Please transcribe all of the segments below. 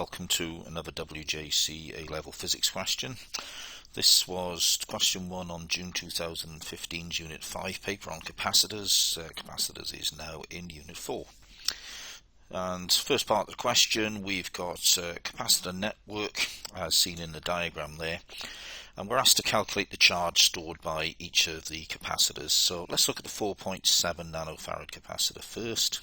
welcome to another WJEC A level physics question. This was question 1 on June 2015 Unit 5 paper on capacitors. Capacitors is now in Unit 4. And first part of the question, we've got capacitor network as seen in the diagram there, and we're asked to calculate the charge stored by each of the capacitors. So let's look at the 4.7 nanofarad capacitor first.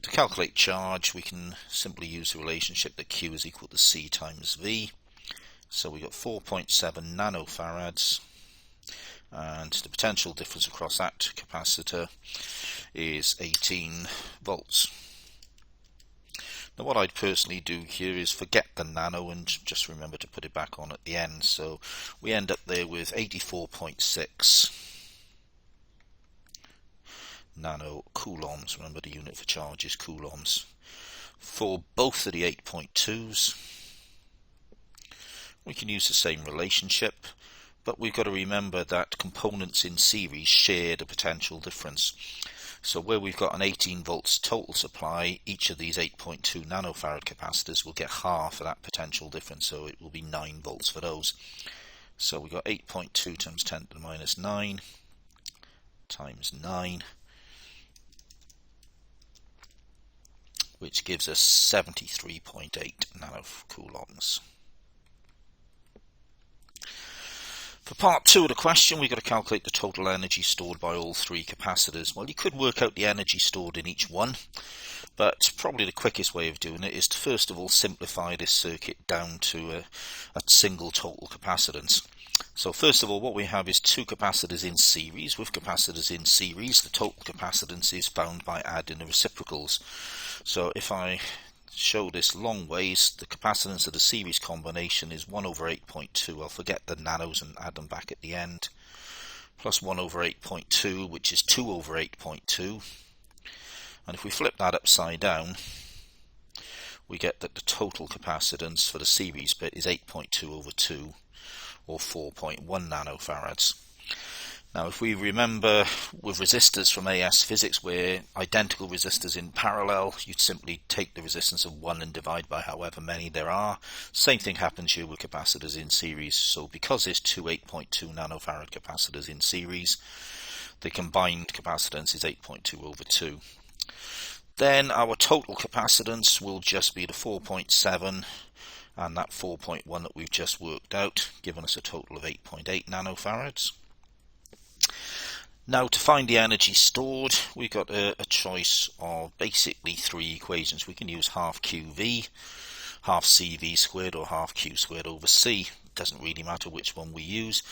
To calculate charge, we can simply use the relationship that Q is equal to C times V. So we got 4.7 nanofarads, and the potential difference across that capacitor is 18 volts. Now what I'd personally do here is forget the nano and just remember to put it back on at the end. So we end up there with 84.6 nano coulombs. Remember, the unit for charge is coulombs for both of the 8.2s. We can use the same relationship, but we've got to remember that components in series share the potential difference. So where we've got an 18 volts total supply, each of these 8.2 nanofarad capacitors will get half of that potential difference, so it will be 9 volts for those. So we've got 8.2 times 10 to the minus 9 times 9, which gives us 73.8 nanocoulombs. For part 2 of the question, we've got to calculate the total energy stored by all three capacitors. Well, you could work out the energy stored in each one, but probably the quickest way of doing it is to first of all simplify this circuit down to a single total capacitance. So first of all, what we have is two capacitors in series. With capacitors in series, the total capacitance is found by adding the reciprocals. So if I show this long ways, the capacitance of the series combination is 1 over 8.2. I'll forget the nanos and add them back at the end. Plus 1 over 8.2, which is 2 over 8.2. And if we flip that upside down, we get that the total capacitance for the series bit is 8.2 over 2, or 4.1 nanofarads. Now if we remember with resistors from AS physics, where identical resistors in parallel, you'd simply take the resistance of one and divide by however many there are. Same thing happens here with capacitors in series. So because there's two 8.2 nanofarad capacitors in series, the combined capacitance is 8.2 over 2. Then our total capacitance will just be the 4.7 and that 4.1 that we've just worked out, giving us a total of 8.8 nanofarads. Now to find the energy stored, we've got a choice of basically three equations. We can use half QV, half CV squared, or half Q squared over C. It doesn't really matter which one we use.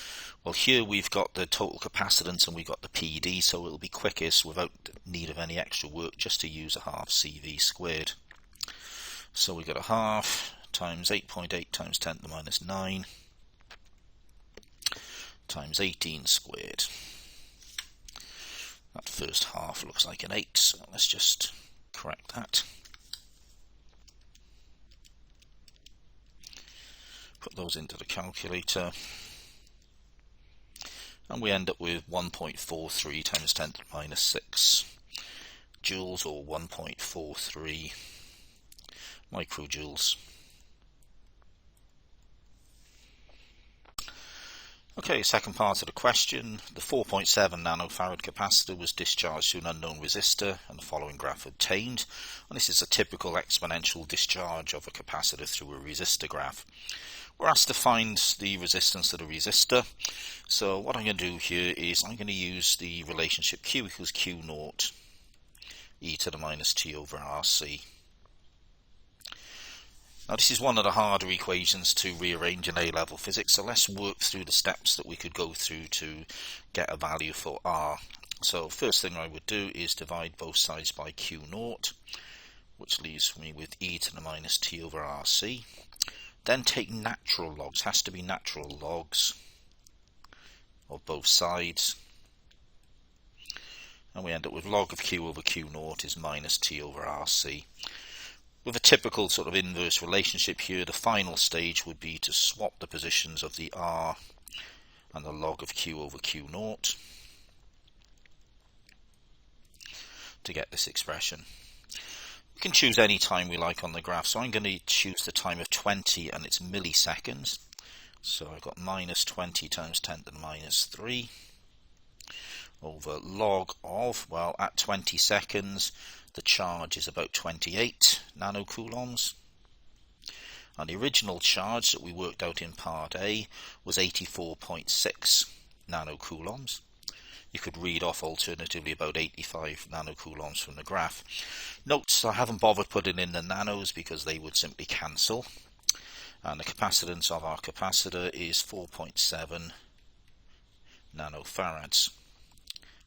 Well, here we've got the total capacitance and we've got the PD, so it'll be quickest without need of any extra work just to use a half CV squared. So we've got a half times 8.8 times 10 to the minus 9 times 18 squared. That first half looks like an 8, so let's just correct that. Put those into the calculator, and we end up with 1.43 times 10 to the minus 6 joules, or 1.43 microjoules. Okay, second part of the question. The 4.7 nanofarad capacitor was discharged to an unknown resistor, and the following graph obtained. And this is a typical exponential discharge of a capacitor through a resistor graph. We're asked to find the resistance of the resistor. So what I'm going to do here is I'm going to use the relationship Q equals Q naught e to the minus t over RC. Now this is one of the harder equations to rearrange in A-level physics, so let's work through the steps that we could go through to get a value for R. So first thing I would do is divide both sides by Q naught, which leaves me with e to the minus t over RC. Then take natural logs, has to be natural logs of both sides, and we end up with log of Q over Q naught is minus t over RC. With a typical sort of inverse relationship here, the final stage would be to swap the positions of the R and the log of Q over Q naught to get this expression. We can choose any time we like on the graph, so I'm going to choose the time of 20 and it's milliseconds. So I've got minus 20 times 10 to the minus 3 over log of, well, at 20 seconds the charge is about 28 nanocoulombs, and the original charge that we worked out in part A was 84.6 nanocoulombs. You could read off alternatively about 85 nanocoulombs from the graph. Note I haven't bothered putting in the nanos because they would simply cancel, and the capacitance of our capacitor is 4.7 nanofarads.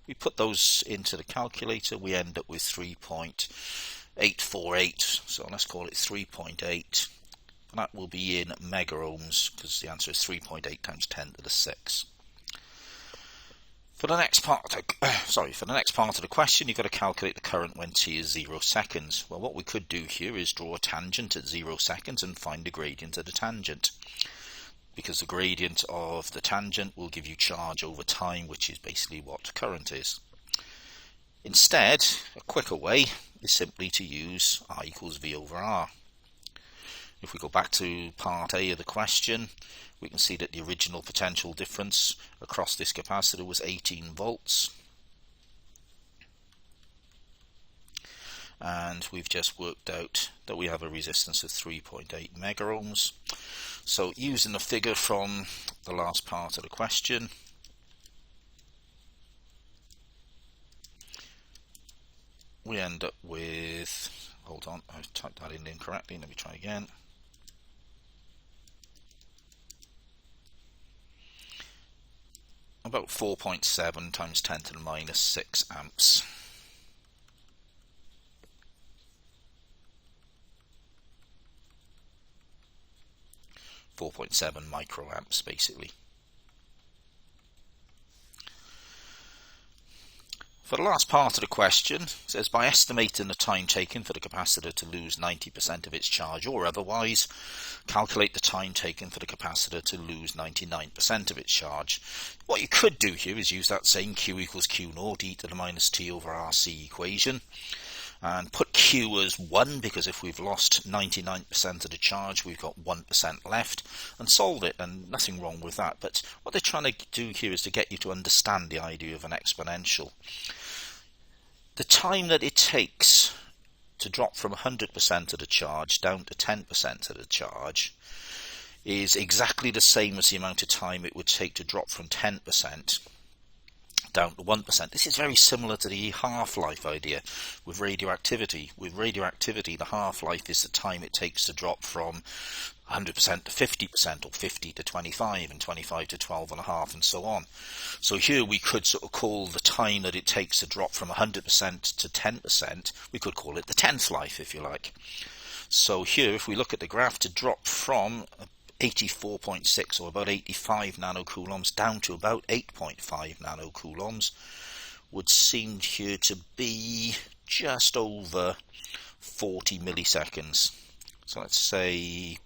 We put those into the calculator, we end up with 3.848, so let's call it 3.8. That will be in mega ohms because the answer is 3.8 times 10 to the 6. For the next part, of the question, you've got to calculate the current when t is 0 seconds. Well, what we could do here is draw a tangent at 0 seconds and find the gradient of the tangent, because the gradient of the tangent will give you charge over time, which is basically what current is. Instead, a quicker way is simply to use I equals V over R. If we go back to part A of the question, we can see that the original potential difference across this capacitor was 18 volts. And we've just worked out that we have a resistance of 3.8 mega ohms. So using the figure from the last part of the question, we end up with, hold on, I've typed that in incorrectly, let me try again. About 4.7 times 10 to the minus 6 amps. .7 microamps basically. For the last part of the question, it says by estimating the time taken for the capacitor to lose 90% of its charge or otherwise, calculate the time taken for the capacitor to lose 99% of its charge. What you could do here is use that same Q equals Q naught e to the minus T over RC equation and put Q as 1, because if we've lost 99% of the charge we've got 1% left, and solve it, and nothing wrong with that. But what they're trying to do here is to get you to understand the idea of an exponential. The time that it takes to drop from 100% of the charge down to 10% of the charge is exactly the same as the amount of time it would take to drop from 10% down to 1%. This is very similar to the half-life idea with radioactivity. With radioactivity, the half-life is the time it takes to drop from 100% to 50%, or 50 to 25, and 25 to 12.5, and so on. So here we could sort of call the time that it takes to drop from 100% to 10%, we could call it the 10th life, if you like. So here, if we look at the graph, to drop from 84.6 or about 85 nanocoulombs down to about 8.5 nanocoulombs would seem here to be just over 40 milliseconds. So let's say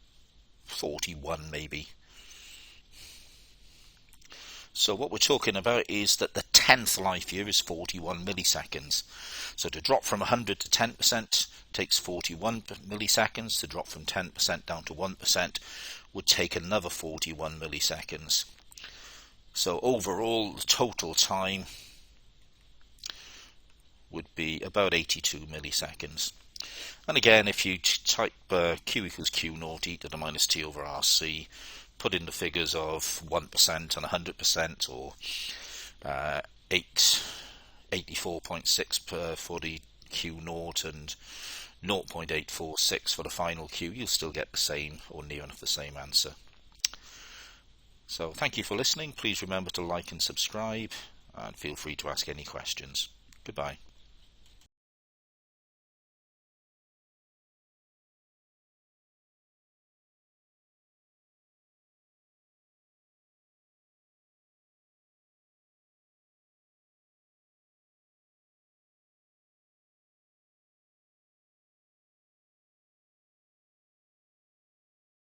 41 maybe. So what we're talking about is that the 10th life here is 41 milliseconds. So to drop from 100 to 10% takes 41 milliseconds. To drop from 10% down to 1% would take another 41 milliseconds. So overall, the total time would be about 82 milliseconds. And again, if you type Q equals Q naught e to the minus T over RC, put in the figures of 1% and 100%, or 84.6 for the Q naught and 0.846 for the final Q, you'll still get the same or near enough the same answer. So thank you for listening. Please remember to like and subscribe, and feel free to ask any questions. Goodbye.